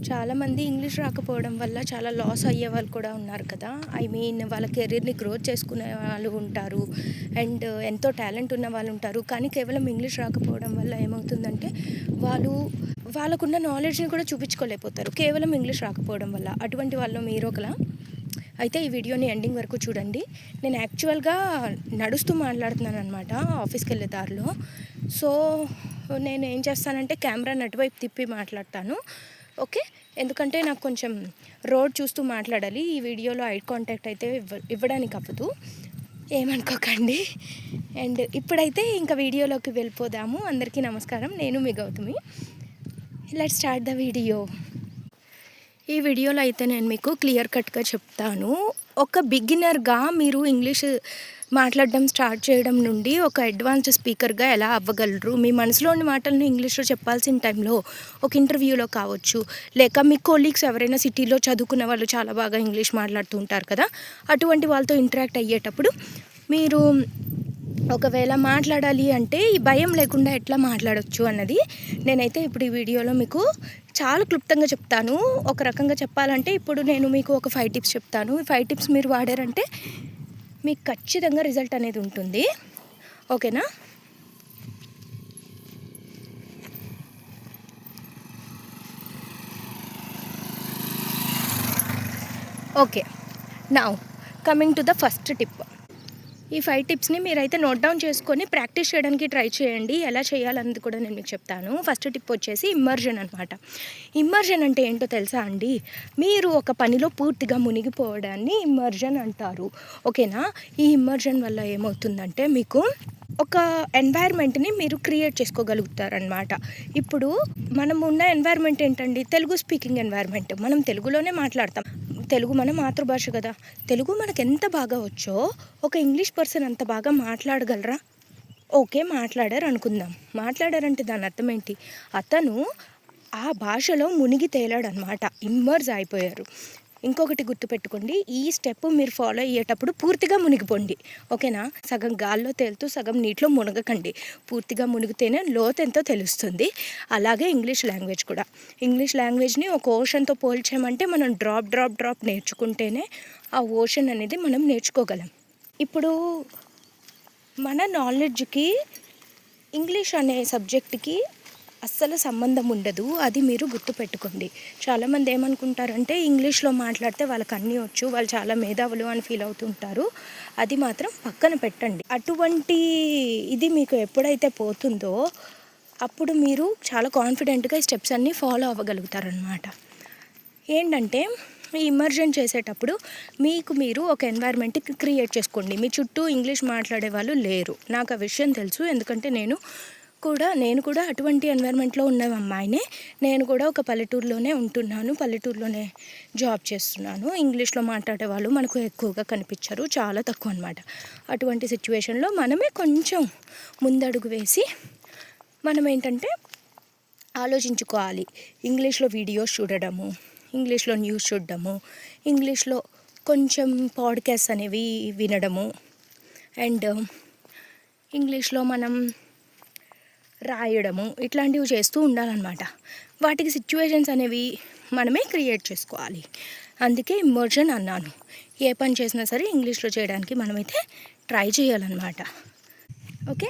చాలామంది ఇంగ్లీష్ రాకపోవడం వల్ల చాలా లాస్ అయ్యే వాళ్ళు కూడా ఉన్నారు కదా. ఐ మీన్ వాళ్ళ కెరీర్‌ని గ్రోత్ చేసుకునే వాళ్ళు ఉంటారు. అండ్ ఎంతో టాలెంట్ ఉన్న వాళ్ళు ఉంటారు. కానీ కేవలం ఇంగ్లీష్ రాకపోవడం వల్ల ఏమవుతుందంటే వాళ్ళు వాళ్ళకున్న నాలెడ్జ్‌ని కూడా చూపించుకోలేకపోతారు. కేవలం ఇంగ్లీష్ రాకపోవడం వల్ల. అటువంటి వాళ్ళలో మీరొకలా. అయితే ఈ వీడియోని ఎండింగ్ వరకు చూడండి. నేను యాక్చువల్‌గా నడుస్తూ మాట్లాడుతున్నాననమాట ఆఫీస్‌కెళ్ళే దారిలో. సో, నేను ఏం చేస్తానంటే కెమెరాని అటువైపు తిప్పి మాట్లాడతాను. ఓకే. ఎందుకంటే నాకు కొంచెం రోడ్ చూస్తూ మాట్లాడాలి. ఈ వీడియోలో ఐ కాంటాక్ట్ అయితే ఇవ్వడానికి అవ్వదు. ఏమనుకోకండి. అండ్ ఇప్పుడైతే ఇంకా వీడియోలోకి వెళ్ళిపోదాము. అందరికీ నమస్కారం. నేను మీ Gautami. Let's start the video. ఈ వీడియోలో అయితే నేను మీకు క్లియర్ కట్గా చెప్తాను. ఒక బిగినర్గా మీరు ఇంగ్లీష్ మాట్లాడడం స్టార్ట్ చేయడం నుండి ఒక అడ్వాన్స్డ్ స్పీకర్గా ఎలా అవ్వగలరు. మీ మనసులోని మాటలను ఇంగ్లీష్లో చెప్పాల్సిన టైంలో ఒక ఇంటర్వ్యూలో కావచ్చు, లేక మీ కొలీగ్స్ ఎవరైనా సిటీలో చదువుకున్న వాళ్ళు చాలా బాగా ఇంగ్లీష్ మాట్లాడుతూ ఉంటారు కదా. అటువంటి వాళ్ళతో ఇంటరాక్ట్ అయ్యేటప్పుడు మీరు ఒకవేళ మాట్లాడాలి అంటే ఈ భయం లేకుండా ఎట్లా మాట్లాడవచ్చు అన్నది నేనైతే ఇప్పుడు ఈ వీడియోలో మీకు చాలా క్లుప్తంగా చెప్తాను. ఒక రకంగా చెప్పాలంటే ఇప్పుడు నేను మీకు ఒక 5 టిప్స్ చెప్తాను. ఈ 5 టిప్స్ మీరు వాడారంటే మీకు ఖచ్చితంగా రిజల్ట్ అనేది ఉంటుంది. ఓకేనా? Okay. Now coming to the first tip. ఈ 5 టిప్స్ని మీరైతే నోట్ డౌన్ చేసుకొని ప్రాక్టీస్ చేయడానికి ట్రై చేయండి. ఎలా చేయాలన్నది కూడా నేను మీకు చెప్తాను. ఫస్ట్ టిప్ వచ్చేసి ఇమ్మర్జన్ అనమాట. ఇమ్మర్జన్ అంటే ఏంటో తెలుసా అండి? మీరు ఒక పనిలో పూర్తిగా మునిగిపోవడాన్ని ఇమ్మర్జన్ అంటారు. ఓకేనా? ఈ ఇమ్మర్జన్ వల్ల ఏమవుతుందంటే మీకు ఒక ఎన్వైర్న్మెంట్ని మీరు క్రియేట్ చేసుకోగలుగుతారనమాట. ఇప్పుడు మనం ఉన్న ఎన్వైర్న్మెంట్ ఏంటండి? Telugu speaking environment. మనం తెలుగులోనే మాట్లాడతాం. తెలుగు మన మాతృభాష కదా. తెలుగు మనకు ఎంత బాగా వచ్చో ఒక ఇంగ్లీష్ పర్సన్ అంత బాగా మాట్లాడగలరా? ఓకే, మాట్లాడారు అనుకుందాం. మాట్లాడారంటే దాని అర్థం ఏంటి? అతను ఆ భాషలో మునిగి తేలాడనమాట. ఇమ్మర్జ్ అయిపోయారు. ఇంకొకటి గుర్తుపెట్టుకోండి, ఈ స్టెప్ మీరు ఫాలో అయ్యేటప్పుడు పూర్తిగా మునిగిపోండి. ఓకేనా? సగం గాల్లో తేలుతూ సగం నీటిలో మునగకండి. పూర్తిగా మునిగితేనే లోతెంతో తెలుస్తుంది. అలాగే ఇంగ్లీష్ లాంగ్వేజ్ కూడా. ఇంగ్లీష్ లాంగ్వేజ్ని ఒక ఓషన్తో పోల్చామంటే మనం డ్రాప్ నేర్చుకుంటేనే ఆ ఓషన్ అనేది మనం నేర్చుకోగలం. ఇప్పుడు మన నాలెడ్జ్కి ఇంగ్లీష్ అనే సబ్జెక్ట్కి అస్సలు సంబంధం ఉండదు. అది మీరు గుర్తుపెట్టుకోండి. చాలామంది ఏమనుకుంటారంటే ఇంగ్లీష్లో మాట్లాడితే వాళ్ళకి అన్నీ వచ్చు, వాళ్ళు చాలా మేధావులు అని ఫీల్ అవుతుంటారు. అది మాత్రం పక్కన పెట్టండి. అటువంటి ఇది మీకు ఎప్పుడైతే పోతుందో అప్పుడు మీరు చాలా కాన్ఫిడెంట్గా ఈ స్టెప్స్ అన్నీ ఫాలో అవ్వగలుగుతారనమాట. ఏంటంటే ఈ ఇమ్మర్జన్ చేసేటప్పుడు మీకు మీరు ఒక ఎన్వైర్న్మెంట్ క్రియేట్ చేసుకోండి. మీ చుట్టూ ఇంగ్లీష్ మాట్లాడే వాళ్ళు లేరు. నాకు ఆ విషయం తెలుసు. ఎందుకంటే నేను కూడా అటువంటి ఎన్వైర్న్మెంట్లో ఉన్న అమ్మాయినే. నేను కూడా ఒక పల్లెటూరులోనే ఉంటున్నాను. పల్లెటూరులోనే జాబ్ చేస్తున్నాను. ఇంగ్లీష్లో మాట్లాడే వాళ్ళు మనకు ఎక్కువగా కనిపించరు. చాలా తక్కువ అనమాట. అటువంటి సిచ్యువేషన్లో మనమే కొంచెం ముందడుగు వేసి మనం ఏంటంటే ఆలోచించుకోవాలి. ఇంగ్లీష్లో వీడియోస్ చూడడము, ఇంగ్లీష్లో న్యూస్ చూడడము, ఇంగ్లీష్లో కొంచెం పాడ్కాస్ట్ అనేవి వినడము, అండ్ ఇంగ్లీష్లో మనం రాయడము, ఇట్లాంటివి చేస్తూ ఉండాలన్నమాట. వాటికి సిచ్యువేషన్స్ అనేవి మనమే క్రియేట్ చేసుకోవాలి. అందుకే ఇమ్మర్జన్ అన్నాను. ఏ పని చేసినా సరే ఇంగ్లీష్లో చేయడానికి మనమైతే ట్రై చేయాలన్నమాట. ఓకే.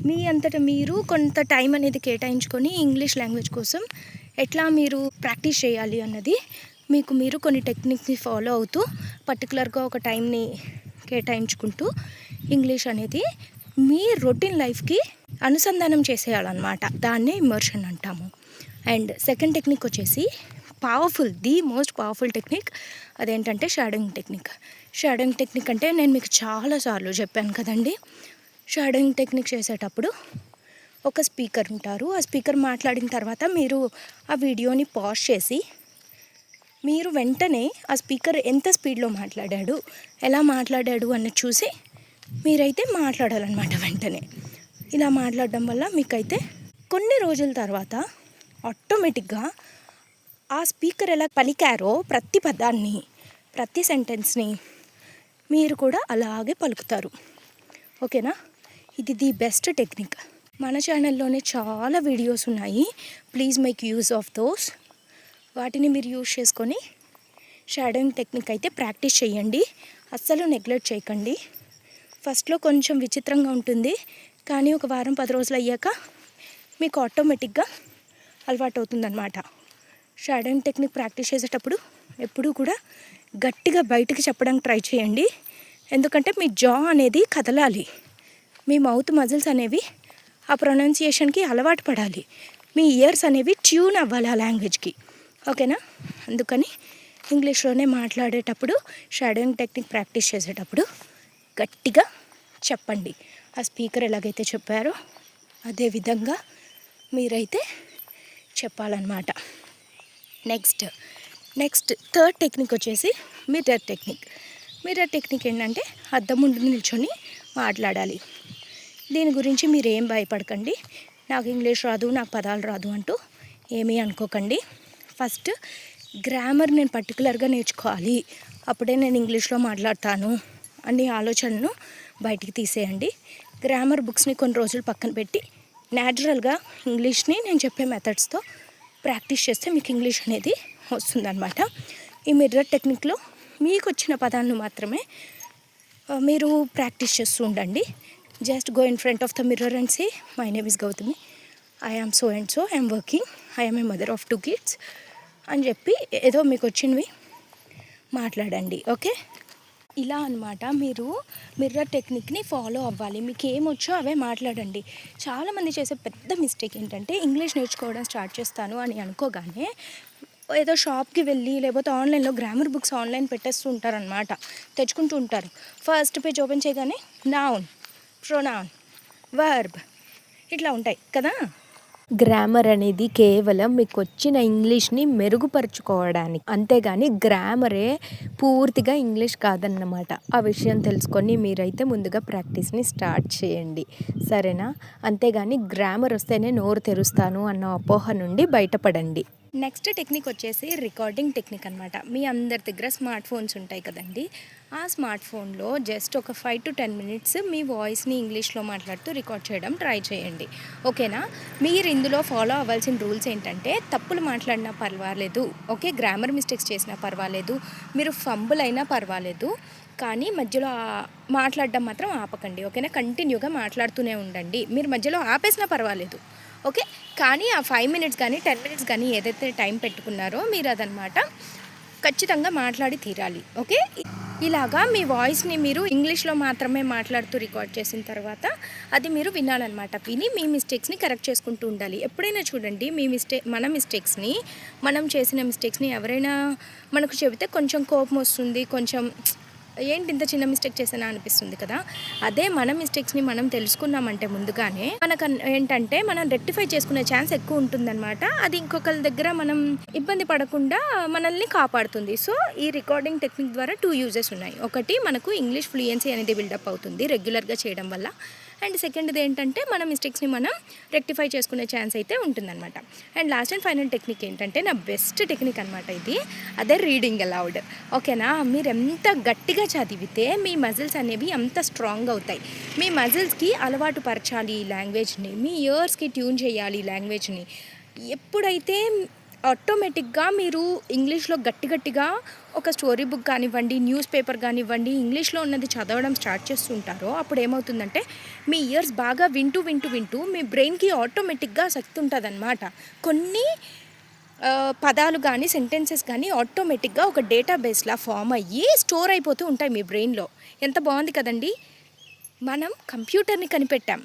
మీ అంతటా మీరు కొంత టైం అనేది కేటాయించుకొని ఇంగ్లీష్ లాంగ్వేజ్ కోసం ఎట్లా మీరు ప్రాక్టీస్ చేయాలి అన్నది మీకు మీరు కొన్ని టెక్నిక్స్ని ఫాలో అవుతూ పర్టికులర్గా ఒక టైంని కేటాయించుకుంటూ ఇంగ్లీష్ అనేది మీ రొటీన్ లైఫ్కి అనుసంధానం చేసేయాలన్నమాట. దాన్నే ఇమ్మర్షన్ అంటాము. అండ్ సెకండ్ టెక్నిక్ వచ్చేసి ది మోస్ట్ పవర్ఫుల్ టెక్నిక్. అదేంటంటే షాడోయింగ్ టెక్నిక్. షాడోయింగ్ టెక్నిక్ అంటే నేను మీకు చాలాసార్లు చెప్పాను కదండి. షాడోయింగ్ టెక్నిక్ చేసేటప్పుడు ఒక స్పీకర్ ఉంటారు. ఆ స్పీకర్ మాట్లాడిన తర్వాత మీరు ఆ వీడియోని పాజ్ చేసి మీరు వెంటనే ఆ స్పీకర్ ఎంత స్పీడ్లో మాట్లాడాడు, ఎలా మాట్లాడాడు అన్నది చూసి మీరైతే మాట్లాడాలన్నమాట వెంటనే. ఇలా మాట్లాడడం వల్ల మీకైతే కొన్ని రోజుల తర్వాత ఆటోమేటిక్గా ఆ స్పీకర్ ఎలా పలికారో ప్రతి పదాన్ని, ప్రతి సెంటెన్స్ని మీరు కూడా అలాగే పలుకుతారు. ఓకేనా? ఇది ది బెస్ట్ టెక్నిక్. మన ఛానల్లోనే చాలా వీడియోస్ ఉన్నాయి. Please make use of those. వాటిని మీరు యూజ్ చేసుకొని షాడోయింగ్ టెక్నిక్ అయితే ప్రాక్టీస్ చేయండి. అస్సలు నెగ్లెక్ట్ చేయకండి. ఫస్ట్లో కొంచెం విచిత్రంగా ఉంటుంది, కానీ ఒక వారం 10 రోజులు అయ్యాక మీకు ఆటోమేటిక్గా అలవాటు అవుతుందన్నమాట. షాడోయింగ్ టెక్నిక్ ప్రాక్టీస్ చేసేటప్పుడు ఎప్పుడూ కూడా గట్టిగా బయటికి చెప్పడానికి ట్రై చేయండి. ఎందుకంటే మీ జా అనేది కదలాలి, మీ మౌత్ మజిల్స్ అనేవి ఆ ప్రొనౌన్సియేషన్కి అలవాటు పడాలి, మీ ఇయర్స్ అనేవి ట్యూన్ అవ్వాలి ఆ లాంగ్వేజ్కి. ఓకేనా? అందుకని ఇంగ్లీష్లోనే మాట్లాడేటప్పుడు షాడోయింగ్ టెక్నిక్ ప్రాక్టీస్ చేసేటప్పుడు గట్టిగా చెప్పండి. ఆ స్పీకర్ ఎలాగైతే చెప్పారో అదే విధంగా మీరైతే చెప్పాలన్నమాట. నెక్స్ట్ థర్డ్ టెక్నిక్ వచ్చేసి మిర్రర్ టెక్నిక్. మిర్రర్ టెక్నిక్ ఏంటంటే అద్దం ముందు నిల్చొని మాట్లాడాలి. దీని గురించి మీరు ఏం భయపడకండి. నాకు ఇంగ్లీష్ రాదు, నాకు పదాలు రాదు అంటూ ఏమీ అనుకోకండి. ఫస్ట్ గ్రామర్ నేను పర్టికులర్గా నేర్చుకోవాలి, అప్పుడే నేను ఇంగ్లీష్లో మాట్లాడతాను అనే ఆలోచనను బయటికి తీసేయండి. గ్రామర్ బుక్స్ని కొన్ని రోజులు పక్కన పెట్టి న్యాచురల్గా ఇంగ్లీష్ని నేను చెప్పే మెథడ్స్తో ప్రాక్టీస్ చేస్తే మీకు ఇంగ్లీష్ అనేది వస్తుందన్నమాట. ఈ మిర్రర్ టెక్నిక్లో మీకు వచ్చిన పదాలను మాత్రమే మీరు ప్రాక్టీస్ చేస్తూ ఉండండి. Just go in front of the mirror and say, my name is Gautami, I am so and so, I'm working, I am a mother of 2 kids అని చెప్పి ఏదో మీకు వచ్చినవి మాట్లాడండి. ఓకే, ఇలా అనమాట మీరు మిర్రర్ టెక్నిక్ని ఫాలో అవ్వాలి. మీకు ఏమొచ్చో అవే మాట్లాడండి. చాలామంది చేసే పెద్ద మిస్టేక్ ఏంటంటే ఇంగ్లీష్ నేర్చుకోవడం స్టార్ట్ చేస్తాను అని అనుకోగానే ఏదో షాప్కి వెళ్ళి లేకపోతే ఆన్లైన్లో గ్రామర్ బుక్స్ ఆన్లైన్ పెట్టేస్తూ ఉంటారనమాట, తెచ్చుకుంటూ ఉంటారు. ఫస్ట్ పేజ్ ఓపెన్ చేయగానే నౌన్, ప్రొనౌన్, వర్బ్ ఇట్లా ఉంటాయి కదా. గ్రామర్ అనేది కేవలం మీకు వచ్చిన ఇంగ్లీష్ని మెరుగుపరుచుకోవడానికి, అంతేగాని గ్రామరే పూర్తిగా ఇంగ్లీష్ కాదన్నమాట. ఆ విషయం తెలుసుకొని మీరైతే ముందుగా ప్రాక్టీస్ని స్టార్ట్ చేయండి, సరేనా? అంతేగాని గ్రామర్ వస్తేనే నోరు తెరుస్తాను అన్న అపోహ నుండి బయటపడండి. నెక్స్ట్ టెక్నిక్ వచ్చేసి రికార్డింగ్ టెక్నిక్ అనమాట. మీ అందరి దగ్గర స్మార్ట్ ఫోన్స్ ఉంటాయి కదండి. ఆ స్మార్ట్ ఫోన్లో జస్ట్ ఒక 5 to 10 minutes మీ వాయిస్ని ఇంగ్లీష్లో మాట్లాడుతూ రికార్డ్ చేయడం ట్రై చేయండి. ఓకేనా? మీరు ఇందులో ఫాలో అవ్వాల్సిన రూల్స్ ఏంటంటే తప్పులు మాట్లాడినా పర్వాలేదు, ఓకే, గ్రామర్ మిస్టేక్స్ చేసినా పర్వాలేదు, మీరు ఫంబుల్ అయినా పర్వాలేదు, కానీ మధ్యలో మాట్లాడడం మాత్రం ఆపకండి. ఓకేనా? కంటిన్యూగా మాట్లాడుతూనే ఉండండి. మీరు మధ్యలో ఆపేసినా పర్వాలేదు, ఓకే, కానీ ఆ 5 minutes కానీ 10 minutes కానీ ఏదైతే టైం పెట్టుకున్నారో మీరు అదనమాట ఖచ్చితంగా మాట్లాడి తీరాలి. ఓకే, ఇలాగా మీ వాయిస్ని మీరు ఇంగ్లీష్లో మాత్రమే మాట్లాడుతూ రికార్డ్ చేసిన తర్వాత అది మీరు వినాలన్నమాట. విని మీ మిస్టేక్స్ని కరెక్ట్ చేసుకుంటూ ఉండాలి. ఎప్పుడైనా చూడండి, మనం చేసిన మిస్టేక్స్ని ఎవరైనా మనకు చెబితే కొంచెం కోపం వస్తుంది, కొంచెం ఏంటి ఇంత చిన్న మిస్టేక్ చేసినా అనిపిస్తుంది కదా. అదే మన మిస్టేక్స్ని మనం తెలుసుకున్నామంటే ముందుగానే మనకు ఏంటంటే మనం రెక్టిఫై చేసుకునే ఛాన్స్ ఎక్కువ ఉంటుందన్నమాట. అది ఇంకొకరి దగ్గర మనం ఇబ్బంది పడకుండా మనల్ని కాపాడుతుంది. సో ఈ రికార్డింగ్ టెక్నిక్ ద్వారా 2 uses ఉన్నాయి. ఒకటి, మనకు ఇంగ్లీష్ ఫ్లూయెన్సీ అనేది బిల్డప్ అవుతుంది రెగ్యులర్గా చేయడం వల్ల. అండ్ సెకండ్ది ఏంటంటే మన మిస్టేక్స్ని మనం రెక్టిఫై చేసుకునే ఛాన్స్ అయితే ఉంటుందన్నమాట. And last and final technique ఏంటంటే నా బెస్ట్ టెక్నిక్ అనమాట ఇది, అదే రీడింగ్ అలౌడ్. ఓకేనా? మీరు ఎంత గట్టిగా చదివితే మీ మజిల్స్ అనేవి అంత స్ట్రాంగ్ అవుతాయి. మీ మజిల్స్కి అలవాటు పరచాలి ఈ లాంగ్వేజ్ని, మీ ఇయర్స్కి ట్యూన్ చేయాలి ఈ లాంగ్వేజ్ని. ఎప్పుడైతే ఆటోమేటిక్గా మీరు ఇంగ్లీష్లో గట్టిగా ఒక స్టోరీ బుక్ కానివ్వండి, న్యూస్ పేపర్ కానివ్వండి, ఇంగ్లీష్లో ఉన్నది చదవడం స్టార్ట్ చేస్తుంటారో అప్పుడు ఏమవుతుందంటే మీ ఇయర్స్ బాగా వింటూ మీ బ్రెయిన్కి ఆటోమేటిక్గా శక్తి ఉంటుందన్నమాట. కొన్ని పదాలు కానీ సెంటెన్సెస్ కానీ ఆటోమేటిక్గా ఒక డేటాబేస్లా ఫామ్ అయ్యి స్టోర్ అయిపోతూ ఉంటాయి మీ బ్రెయిన్లో. ఎంత బాగుంది కదండి. మనం కంప్యూటర్ని కనిపెట్టాం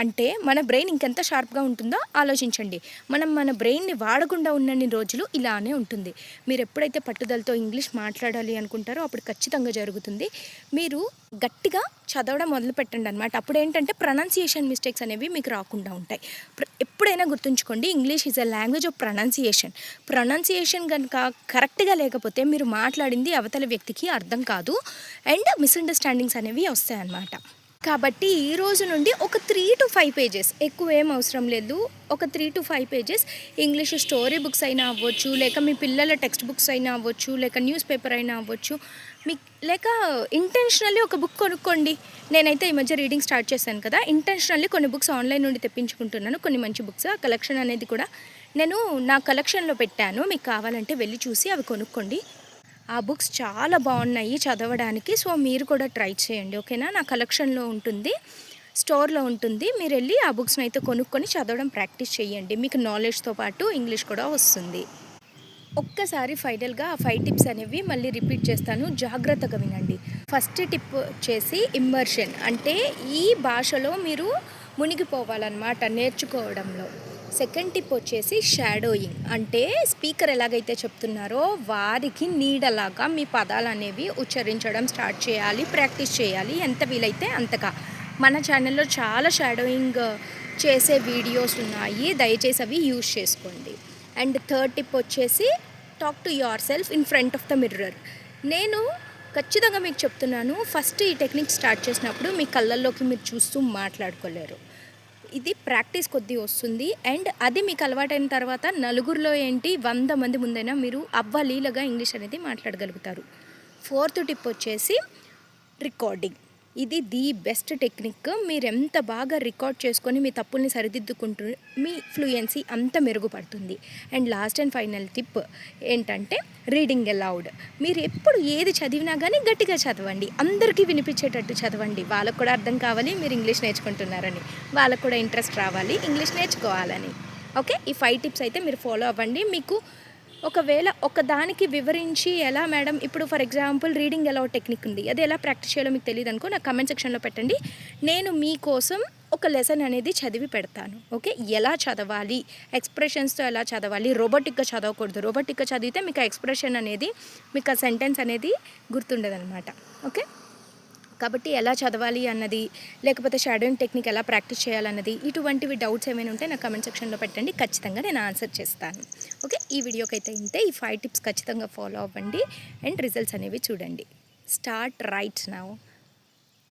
అంటే మన బ్రెయిన్ ఇంకెంత షార్ప్గా ఉంటుందో ఆలోచించండి. మన బ్రెయిన్ని వాడకుండా ఉన్నన్ని రోజులు ఇలానే ఉంటుంది. మీరు ఎప్పుడైతే పట్టుదలతో ఇంగ్లీష్ మాట్లాడాలి అనుకుంటారో అప్పుడు ఖచ్చితంగా జరుగుతుంది. మీరు గట్టిగా చదవడం మొదలు పెట్టండి అనమాట. అప్పుడు ఏంటంటే ప్రొనౌన్సియేషన్ మిస్టేక్స్ అనేవి మీకు రాకుండా ఉంటాయి. ఎప్పుడైనా గుర్తుంచుకోండి, English is a language of pronunciation కనుక కరెక్ట్గా లేకపోతే మీరు మాట్లాడింది అవతల వ్యక్తికి అర్థం కాదు అండ్ మిస్అండర్స్టాండింగ్స్ అనేవి వస్తాయన్నమాట. కాబట్టి ఈ రోజు నుండి ఒక 3 to 5 pages, ఎక్కువ ఏం అవసరం లేదు, ఒక 3 to 5 pages English story books అయినా అవ్వచ్చు, లేక మీ పిల్లల టెక్స్ట్ బుక్స్ అయినా అవ్వచ్చు, లేక న్యూస్ పేపర్ అయినా అవ్వచ్చు, లేక ఇంటెన్షనల్లీ ఒక బుక్ కొనుక్కోండి. నేనైతే ఈ మధ్య రీడింగ్ స్టార్ట్ చేశాను కదా, ఇంటెన్షనల్లీ కొన్ని బుక్స్ ఆన్లైన్ నుండి తెప్పించుకుంటున్నాను, కొన్ని మంచి బుక్స్. ఆ కలెక్షన్ అనేది కూడా నేను నా కలెక్షన్లో పెట్టాను, మీకు కావాలంటే వెళ్ళి చూసి అవి కొనుక్కోండి. ఆ బుక్స్ చాలా బాగున్నాయి చదవడానికి. సో మీరు కూడా ట్రై చేయండి, ఓకేనా. నా కలెక్షన్లో ఉంటుంది, స్టోర్లో ఉంటుంది. మీరు వెళ్ళి ఆ బుక్స్ని అయితే కొనుక్కొని చదవడం ప్రాక్టీస్ చేయండి. మీకు నాలెడ్జ్తో పాటు ఇంగ్లీష్ కూడా వస్తుంది. ఒక్కసారి ఫైనల్గా ఆ 5 టిప్స్ అనేవి మళ్ళీ రిపీట్ చేస్తాను, జాగ్రత్తగా వినండి. ఫస్ట్ టిప్ వచ్చేసి ఇమ్మర్షన్, అంటే ఈ భాషలో మీరు మునిగిపోవాలన్నమాట నేర్చుకోవడంలో. సెకండ్ టిప్ వచ్చేసి షాడోయింగ్, అంటే స్పీకర్ ఎలాగైతే చెప్తున్నారో వారికి నీడలాగా మీ పదాలు అనేవి ఉచ్చరించడం స్టార్ట్ చేయాలి, ప్రాక్టీస్ చేయాలి ఎంత వీలైతే అంతగా. మన ఛానల్లో చాలా షాడోయింగ్ చేసే వీడియోస్ ఉన్నాయి, దయచేసి అవి యూజ్ చేసుకోండి. అండ్ థర్డ్ టిప్ వచ్చేసి talk to your self in front of the mirror. నేను ఖచ్చితంగా మీకు చెప్తున్నాను, ఫస్ట్ ఈ టెక్నిక్ స్టార్ట్ చేసినప్పుడు మీ కళ్ళల్లోకి మీరు చూస్తూ మాట్లాడుకోలేరు. ఇది ప్రాక్టీస్ కొద్దీ వస్తుంది. అండ్ అది మీకు అలవాటైన తర్వాత నలుగురిలో ఏంటి 100 మంది ముందైనా మీరు అవ్వలీలగా ఇంగ్లీష్ అనేది మాట్లాడగలుగుతారు. ఫోర్త్ టిప్ వచ్చేసి రికార్డింగ్. ఇది ది బెస్ట్ టెక్నిక్. మీరు ఎంత బాగా రికార్డ్ చేసుకొని మీ తప్పుల్ని సరిదిద్దుకుంటూ మీ ఫ్లూయెన్సీ అంత మెరుగుపడుతుంది. And last and final tip ఏంటంటే రీడింగ్ అలౌడ్. మీరు ఎప్పుడు ఏది చదివినా కానీ గట్టిగా చదవండి, అందరికీ వినిపించేటట్టు చదవండి. వాళ్ళకు కూడా అర్థం కావాలి మీరు ఇంగ్లీష్ నేర్చుకుంటున్నారని, వాళ్ళకు కూడా ఇంట్రెస్ట్ రావాలి ఇంగ్లీష్ నేర్చుకోవాలని. ఓకే, ఈ 5 టిప్స్ అయితే మీరు ఫాలో అవ్వండి. మీకు ఒకవేళ ఒకదానికి వివరించి ఎలా మేడం, ఇప్పుడు for example reading allowed technique ఉంది, అది ఎలా ప్రాక్టీస్ చేయాలో మీకు తెలియదు అనుకో, నాకు కమెంట్ సెక్షన్లో పెట్టండి. నేను మీకోసం ఒక లెసన్ అనేది చదివి పెడతాను. ఓకే, ఎలా చదవాలి, ఎక్స్ప్రెషన్స్తో ఎలా చదవాలి, రోబోటిక్గా చదవకూడదు. రోబోటిక్గా చదివితే మీకు ఆ ఎక్స్ప్రెషన్ అనేది, మీకు ఆ సెంటెన్స్ అనేది గుర్తుండదు అనమాట. ఓకే, కాబట్టి ఎలా చదవాలి అన్నది, లేకపోతే షాడోయింగ్ టెక్నిక్ ఎలా ప్రాక్టీస్ చేయాలన్నది, ఇటువంటివి డౌట్స్ ఏమైనా ఉంటే నాకు కమెంట్ సెక్షన్లో పెట్టండి, ఖచ్చితంగా నేను ఆన్సర్ చేస్తాను. ఓకే, ఈ వీడియోకి అయితే ఇంతే. ఈ 5 టిప్స్ ఖచ్చితంగా ఫాలో అవ్వండి అండ్ రిజల్ట్స్ అనేవి చూడండి. Start right now.